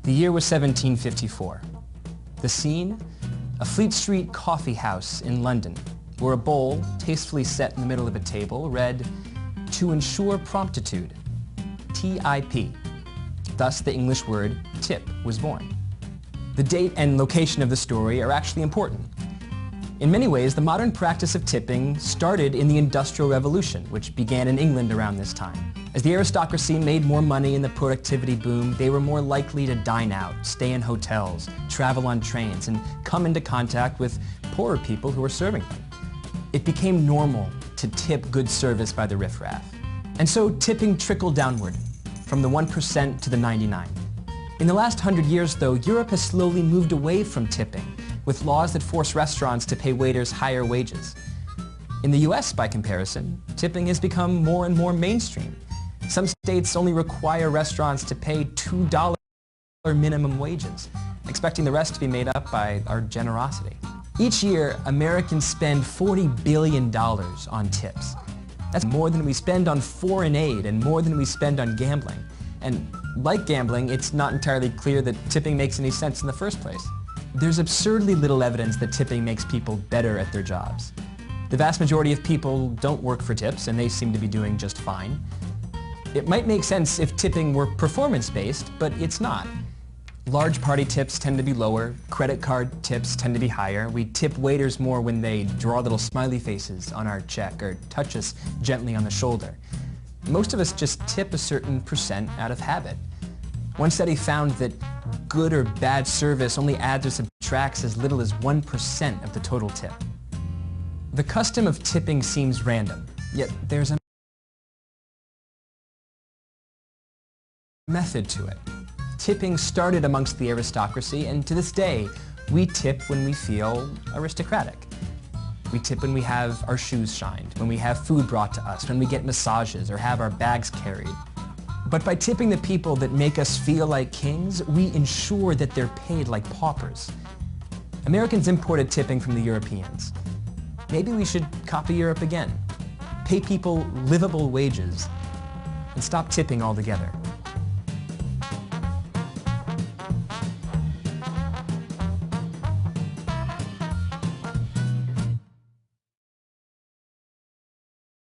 The year was 1754. The scene? A Fleet Street coffee house in London, where a bowl, tastefully set in the middle of a table, read, "To ensure promptitude," TIP. Thus, the English word tip was born. The date and location of the story are actually important. In many ways, the modern practice of tipping started in the Industrial Revolution, which began in England around this time. As the aristocracy made more money in the productivity boom, they were more likely to dine out, stay in hotels, travel on trains, and come into contact with poorer people who were serving them. It became normal to tip good service by the riffraff. And so tipping trickled downward, from the 1% to the 99. In the last 100 years, though, Europe has slowly moved away from tipping, with laws that force restaurants to pay waiters higher wages. In the US, by comparison, tipping has become more and more mainstream. Some states only require restaurants to pay $2 minimum wages, expecting the rest to be made up by our generosity. Each year, Americans spend $40 billion on tips. That's more than we spend on foreign aid and more than we spend on gambling. And like gambling, it's not entirely clear that tipping makes any sense in the first place. There's absurdly little evidence that tipping makes people better at their jobs. The vast majority of people don't work for tips, and they seem to be doing just fine. It might make sense if tipping were performance-based, but it's not. Large party tips tend to be lower, credit card tips tend to be higher. We tip waiters more when they draw little smiley faces on our check or touch us gently on the shoulder. Most of us just tip a certain percent out of habit. One study found that good or bad service only adds or subtracts as little as 1% of the total tip. The custom of tipping seems random, yet there's a method to it. Tipping started amongst the aristocracy, and to this day, we tip when we feel aristocratic. We tip when we have our shoes shined, when we have food brought to us, when we get massages or have our bags carried. But by tipping the people that make us feel like kings, we ensure that they're paid like paupers. Americans imported tipping from the Europeans. Maybe we should copy Europe again. Pay people livable wages and stop tipping altogether.